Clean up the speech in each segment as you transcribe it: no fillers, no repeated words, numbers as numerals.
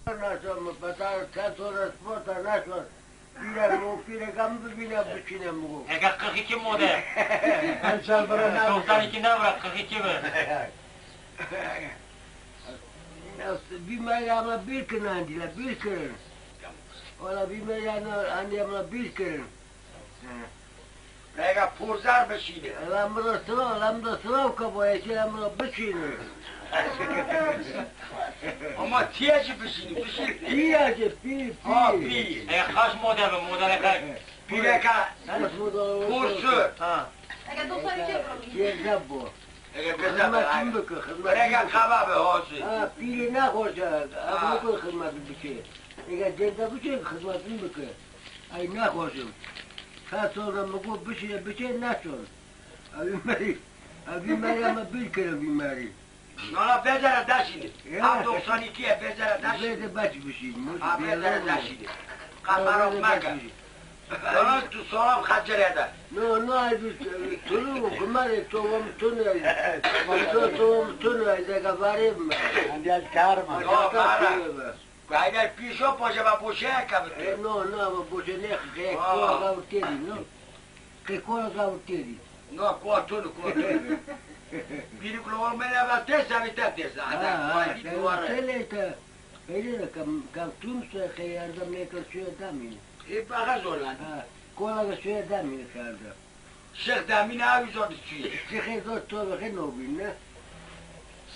نشون بطار کسور اسپورت نشون پیرگم ببینم بچینم بگو اگه 42 موده انشال برای نبود 92 نبرد 42 بر بیماری همه بیر کنن دیلا بیر کرن والا بیماری همه بیر کرن اگه پرزر بشینه لمدو سراو که باید که لمدو بچینه اما تیجی بشینی بشینی پیاجه پی پی اگه خاش موده به موده که پیره که پرسر اگه 92 یه زبو اگه خدمتون بزن بکن اگه کبابه هاسی پیری نخوشه اما بکن خدمتون بکن اگه جنده بچه خدمتون بکن ای نخوشم کسانم مگو بچه نشون بیماری همه بیر کنم بیماری نالا بزره داشینه هم 92 بزره داشینه بده بچه بشین بزره داشینه قبرم مگه نالا تو سالم خجره ده نه ایدی تلو کماری توم تونه دیگه بریم اندیاز کارم اگر پیشو پاشه با پوشه کبته نه بوشه نه که کولا گاورتیدی نه که کولا گاورتیدی نه کوتون بیری کلوار منه و تسا بیتا تسا تلیتا ایده کم تونسه خیارده میکر شوی دامینه ای باقا زوران کولا شوی دامینه کرده شیخ دامینه آوی زورد چیه شیخی زور تو بخی نوبین نه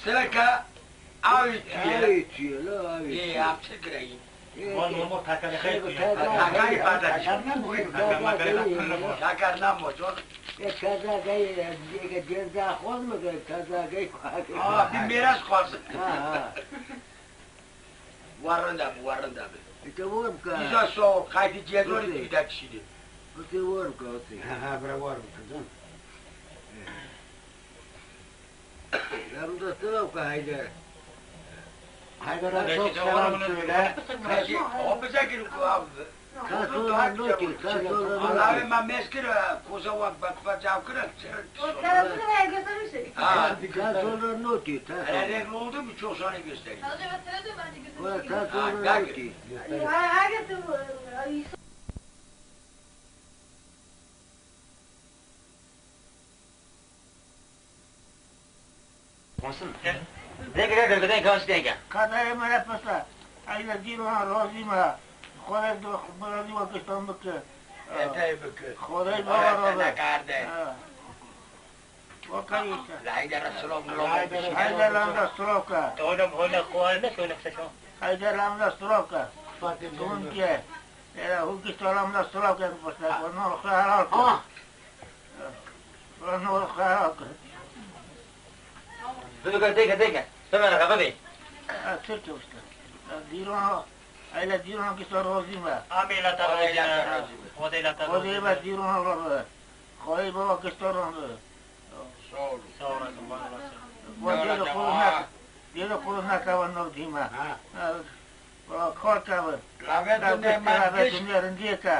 سلکه آوی چیه لا آوی ای هم چکره این وان نمو تاکر خیلی تاکری پادا تاکر نمو تاکر نمو چون کذا گی دیگه جنده خود مگه کذا گی بی میراث خواست وارنده تو ورم که ایزا سو خیلی جزوری پیدا کشیده تو ورم که برای کردن لم دستلو که هیدر حیدر صبح سلام söyle. o bize girip کسولا نوتی کسولا abi ben meskir koza vak bak cavkıra O tarafını ben göstermiştim. کسولا نوتی Regl oldu mu çok sana göstereyim. کسولا نوتی konsun دیگه دیگه کاش دیگه کدای من پسا اینا دیروها روزی ما خودت برادی وقتم بکه Epey bükü. خدای بابا رو Ne kardeş. وکاییسا Haydar Asılov هیدر لامدا سروکا اونم هون قوای نه شو نفسشون هیدر لامدا سروکا تون که هوکی تو لامدا سروکا پسا نور خیال کن نور خیال کن دیگه سمعنا خبابي چطور است دیروها اینا دیروها که تو روزی ما عاملة الرجال وديلة خدای با دیروها رو خدای بابا که تو رو ثورة دیدو خود نکوان نو دیما کار کار Rahmet ne maddeş دنیا که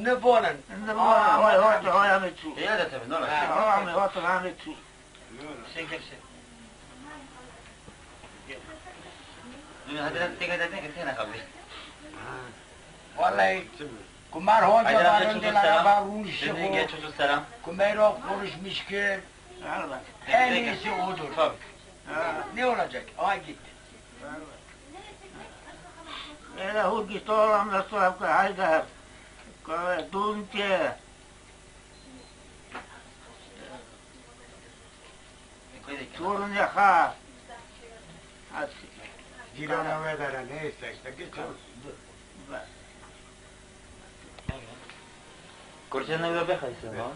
ne bonan. های همه چی زيادة من نور همه چی سيكل هذا تيجي هنا خبي Vallahi kumar hoca varınca bana vuruşu Dinle çocuk selam. Kumero konuşmuş ki en iyisi odur. Tabii. Ne olacak? Ay gitti. Era hurgi stolam na stolam ka haida ka dunke Sorun ya ha Girana vedere neyse işte geçer. كرسينا يبقى بخيس ما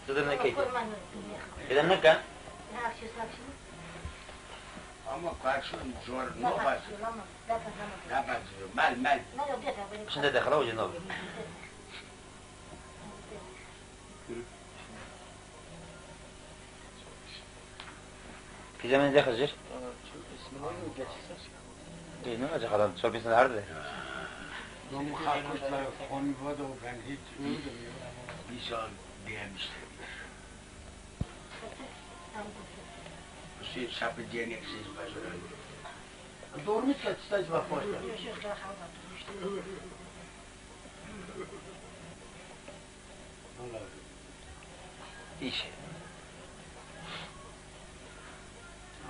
تقدر كيف إذا نكا Ama karşın zor ne yapar? Ne yapar? Mal. مش انت داخل وجه النور في زمن داخل جير ايه نو اجي خلاص شو بيسن العرض Onu kalkmışlar konvoda ben hiç uyudum. İnsan diyemişler. Bu şey sapı diyeneksiz başarılı. Doğru ki staj bak boşta. İş.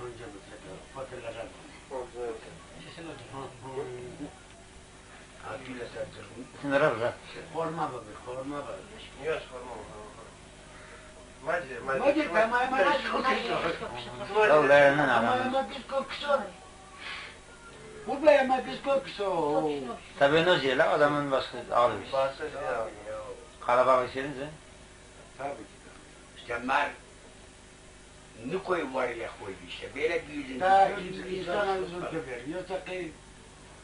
Önce mesela fatırlara. Akıyla sertçirdim. Sınır ara. Korma baba, korma baba. Yok sorma. Macie, Macie, tamam, Dağlarından Ama adam. ama biz kokusu. Bu be ama biz kokusu. Tabii ne diyorlar adamın başka ağır bir şey. Bahse şey ya. Kalabalık şeyince. Tabii ki. İşte mar ne koyu var ya koyu işte. Böyle büyüdün. Ta insana üzüntü veriyor. Yoksa ki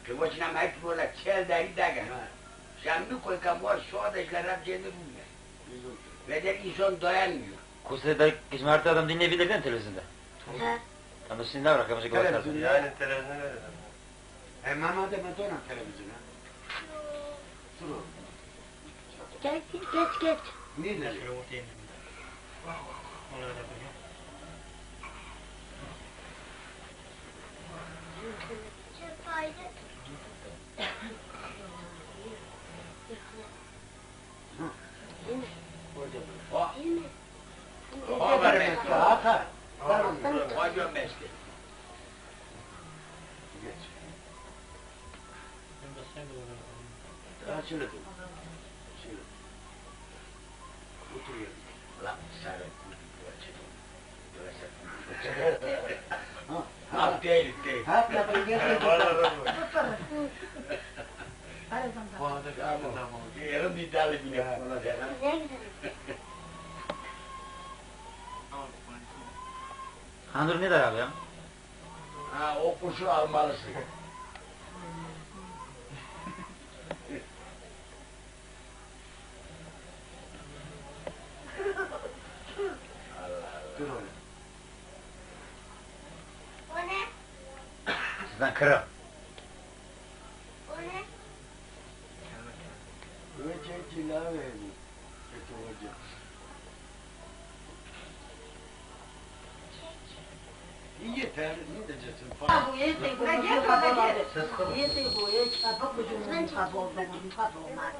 Kıvacına hep böyle çel deri daga. Sen ne koyu kamor soğudaşlar hep cennet bulmuyor. Ve de insan dayanmıyor. Kursada kısmartı adam dinleyebilir değil mi televizyonda? Ama sizin de bırakın. Televizyon. Yani televizyonu verelim. Mama deme dönem televizyona. Dur. Geç geç geç. Ne ne? O var meske. Ata. O diyor meske. Geç. Ha şöyle dur. Şöyle. Otur yerine. Lan sarı Ha. değil değil. Ha kapıyı getir. Yarın bir dalı bile ona derim. Handur ne der abi ya? Ha o kuşu almalısın. Dur oğlum. O ne? Sizden kırıl. O ne? Öce cilave mi? Kötü hoca. İyi yeter, ne diyeceksin falan. Bu yedi bu yedi bu yedi bu yedi kapı kucunun kapı oldu bunun kapı olmadı.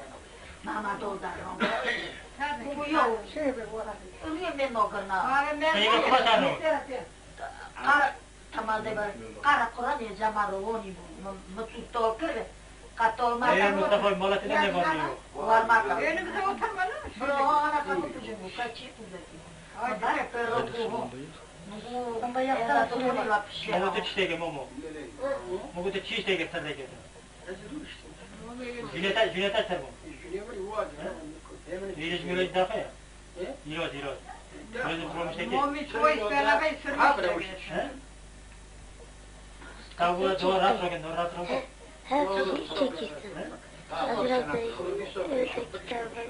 Mama doldu bu yok. Öyle ben o kadar. Kara tamam de ben kara Kur'an ya camaru oni mutlu tokere. Katolma. Mustafa Malatya'da ne var diyor. Var maka. Önümüze oturmalı mı? Bro ana kapı kucunun kaçı kucunun. Dare perro bu. Ama yapta tutma lapşe. Mogu çiçeğe momo. Mogu da çiçeğe sadece. Cüneyt servo. Yürüyüş mülöz daha ya. Yürüyüş. Mülöz promiş ki. Momi çoğu beraber sürmüş. Tavuğa doğru rahat rogen, doğru rahat rogen. Her türlü çekilsin. Biraz da öteki tarafa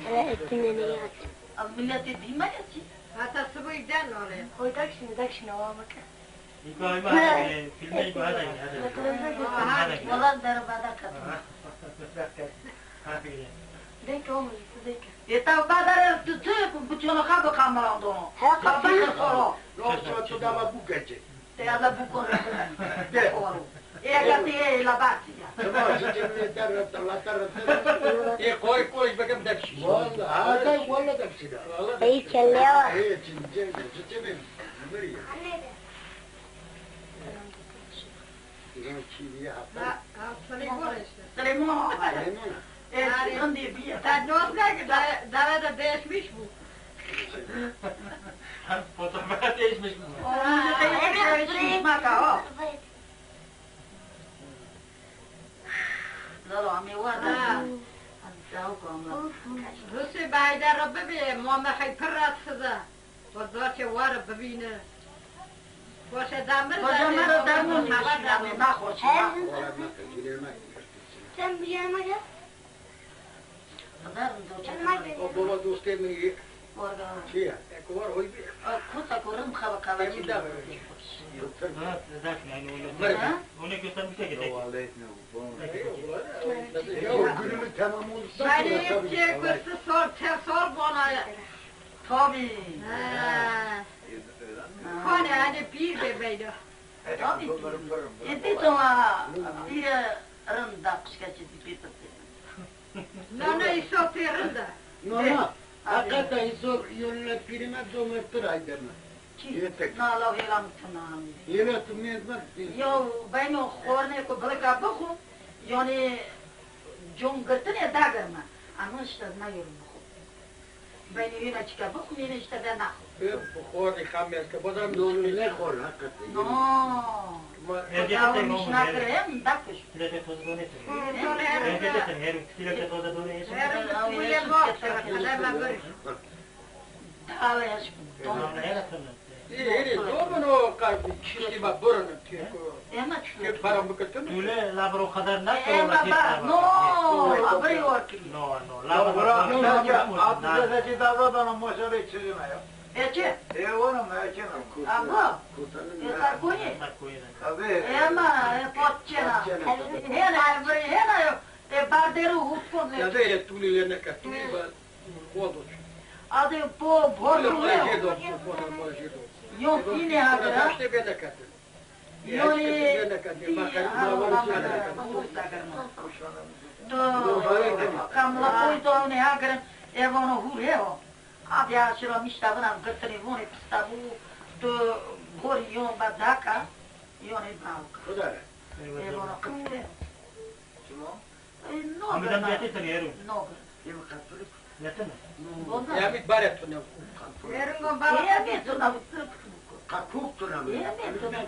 hele ettiğini yat. Milleti bilmez ki. Hatta sıvı giden oraya. Koydak şimdi o bakın. İbrahim filme İbrahim hadi. Yalan darabada kadın. Denk olmuyor, denk. Eta badar tutu bu çoğunu kabı kamerando. He kabı soro. Lopso dava bu gece. Te ada bu konu. De oru. E agati la batia. Tamam, şimdi koy bakayım depsi. Vallahi, hadi vallahi depsi de. Ey kelleva. Evet, şimdi benim. Nereye? Ben çiğniye hatta. Sırı bu işte. Tremo. Hemen. Sen diye bir Sen ne olacak ki davada değişmiş bu. Fotoğrafı değişmiş mi? evet maka o. Lalo ami var da. Rusi bayda Rabbi bi Muhammed Pırrat sıza. Vazdaçı var bibine. Boşa damır Kocaman damır haber da hoş. Sen bir yanıma gel. O baba dostu emini şey, kovar oy bir. Kuta kurum kava kava. Onu göstermişler ki. Ya günümüz tamam olursa Beni ipçe kırsı sor bana. Tabii. خانه هنه پیر ببیده Inte som fyra runda ska jag titta på. نه نه ایسا پیرنده نه حقیقتا ایسا یولا پیرمه دومتر ایدرنا Nala hela mutuna. یلا تو میزمت Yo beno khorne ko balka bakhu yani jom gartne dagarma. Ama işte na yorum. Beni yine çıkar bakhu yine işte ben nakhu. بخور خامل که بازم نونو نخور حقیقتا No. Erkekten Ya olmuş. mişna krem dakış. Tilete toz done. Sonra Erkekten her tilete toz done. her kule baksa kadar böyle Dava yaş. Tamam her atın. İyi, doğru kalbi kişi bak buranın ki Ema çıkıyor. param bıkıttın. Tule labro kadar nak Ema ba. No. Abri orki. No no. Labro Abdülaziz'i davradan moşarı çizime Eçe. Onu meçene Abla. Yeter koyun. Tabii. Ema potçena. Hena abri hena yo. Barderu hukun. Ya da ya tuli yerine kat. Tuli bak. Kodu. Adı po borlu. Jedo, bana jedo. Yok yine hagra. İşte ben de kattım. Yoni. Kamla koydu ne hagra. Evono hureo. Abia şura miştabına gırtını voni pistabu. To gori yon badaka. Yoni bravo. Kudar. Evono kıpte. No. Amidam yati teriyeru. No. Kim katolik? Yatın. Ya bir baret tunu. Verin baba. Yemi tuna bıktık. Kakuk tunamı. Yemi tuna.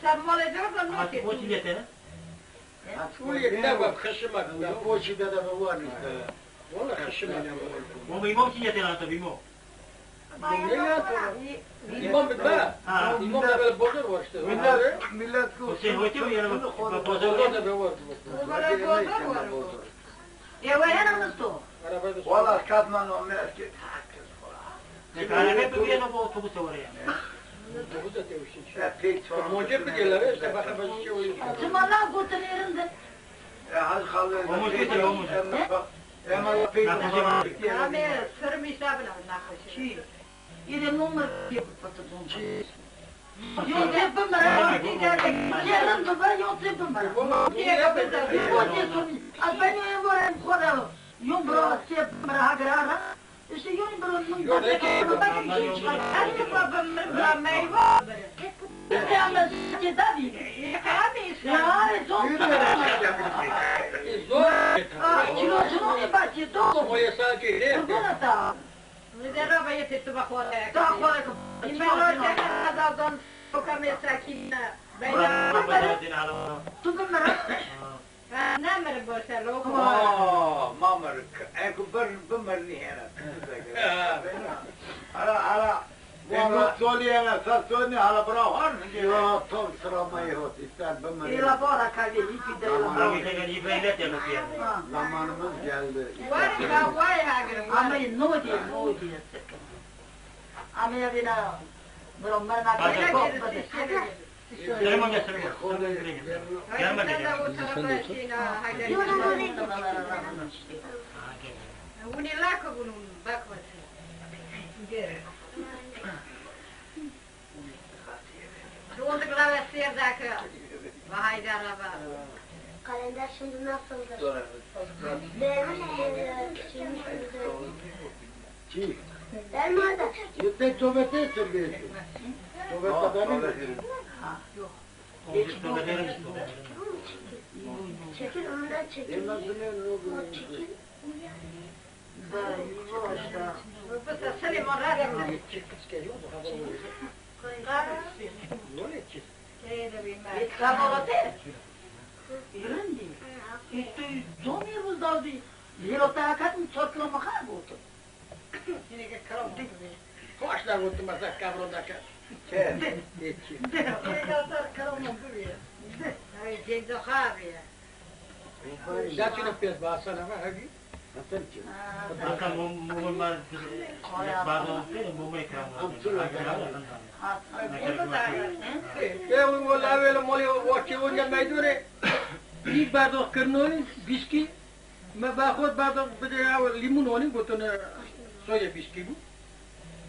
Sen böyle diyorsan ne Ati ki? o tilete. Tuli ne bak kışıma. Ya poçi da var işte. Valla kışıma ne var. O imam tilete lan tabii imam. İmam bitme. Ha. İmam da böyle bozur var işte. Millet O şey hoyti mi yana Bozurlar bozuldu. da var. Böyle bozor var. Evo hena mısto. Arabada Valla katman o merkez. Ne kadar hep bir yana bu otobüse oraya. Bu da tevşin. Ya pek çok. Mucib bir gelir işte bak ben şey oyun. Tımala gutun yerinde. Hadi kalıyor. Olmuş getir, olmuş. Ama pek Kame sırım hesabına nakışı. Çi. Yine numar yapıp Yok yapımara. Yarın da ben yok yapımara. Niye kapıda? Ben yok varım koda. Yok bro yapımara hagrara. İşte yok bro numar. Hadi babam ben meyve. İşte ama sadece tabii. Kame Ya zor. Zor. Kilosunu ne bakıyor dolu. O yasağı ki ne? Buna da. Ne de arabaya tepti bak oraya. Daha kolay. İmam kadar kame sakine. Ben Tukun merak. ne mer boşa logo. Mamar. Eko bir nihayet. Ara. Ama söyleyene sen söyle hala bravo var mı? Yok tam sıramayı hot. İster bir İla bora kavi hiç de Ama bir tek İbrahim'le de yapıyor. zamanımız geldi. Var ya vay hagerim. Ama no diye. Ama ya bina. Bro bana kaçak kopmadı. Selam amca selam. Gelme Sen de dedi. o tarafa şeyine haydi. Uni lako bunun bakmasın. Gel. Doğdukları serdaki vahayda araba. Kalender şimdi nasıldır? Benim Çiğ. ben orada. Yüzde tövbete söylüyorsun. Tövbete benim. Çekil ondan çekil. Çekil. Bu da selim orada. Kamerate. Irindi. İşte zonir daldı. Yirota kadın çoklama kalbotu. Yine karam dik. Koşlar vurdu masa kavrondaki. Kes. Ne kadar karam duruyor. Ay cenzo abi. Zaten pes basana var hadi. Nasıl ki? Hakan bu var. Bağlı bu mekram. Ya valla böyle moli vakti onca meydure. Bir bardak kırnoni, biski. Ben bakıyorum bardak bir de limon onu botuna soya biski bu.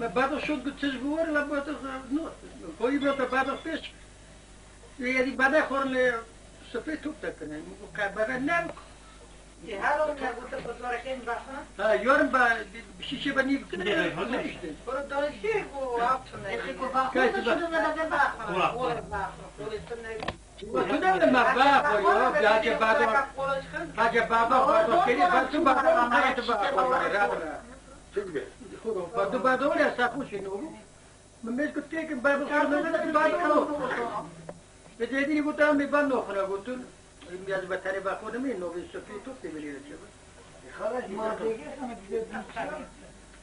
ما بعد شو قلت تجبور لا بعد نو كوي بعد بعد فيش يعني بعد خورن سفيت توب تكني بعد نام هذا اللي قلت بزوركين بحنا ها يورم با بشيشة بني بكنا بردون شيء وعطنا يخيكوا باخر شنو بدنا باخر ولا باخر وتنا لما بابا يو بلاجة بابا حاجة بابا كذي بس بابا ما يتبع خذوا بابا ولا سافوش إنه من مش قلت لك بابا خذوا بابا بديني قلت أمي بنو خنا قلت المياز بتاني باخذ مني إنه بيسوي توب تبلي الشباب خلاص ما تيجي أنا بدي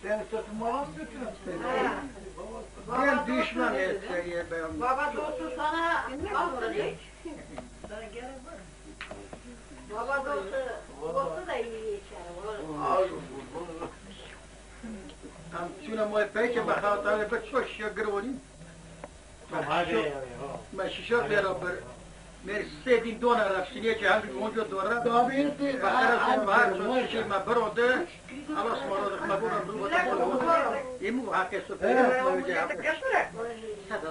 لأن صوت مرام كان دشمن يا بابا بابا دوست sana alırız. Baba dostu da iyi içer. هم شنو ما يفيش بخاطر على بتشوش يقروني ما شيشوك يا رب من سيدين دونا رفسينية جهاز موجود دورا دابيتي بخير بهار شيء ما برود خلاص مرود ما برود يمو هاكي سوبر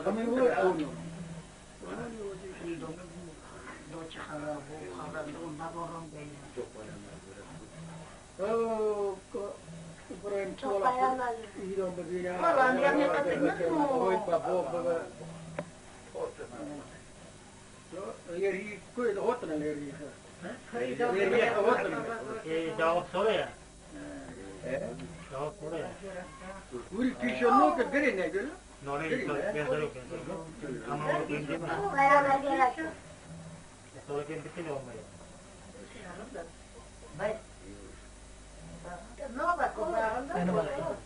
كمان هو أونو إبراهيم تولا إيران بدينا يري كل هوتنا يري يري هوتنا جواب سوريا جواب سوريا وري كيشنو كغري نيجل نوري كيندرو اما كيندي ما سوريا كيندي كيندي وما Vai. Não vai comprar nada.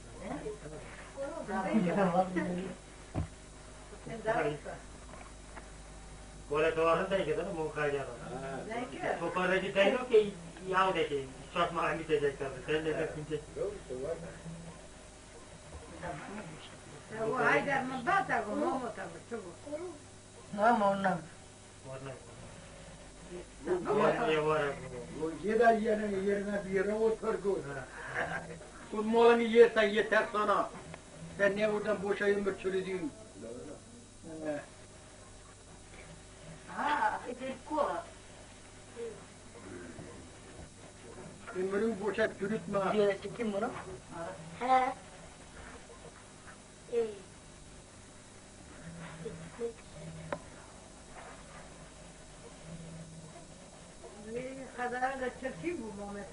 बोले तो और नहीं कहता ना मुंह खा जा रहा वो कर रही थी ना कि यहाँ देखे शॉट मारने के जैसे कर रहे थे लेकिन पीछे هو هيدا مباتة ومامتها بتشوفه Não, não. वरना ये वाला ये दा ये ना बियरो वो थरगो kun molan ye ta ye tersana sen ne oradan boşa yumur çürüdün Ah, это кола. ömrün boşa çürütme Diyor kim bunu? He. خذها لك ترتيب ومامتها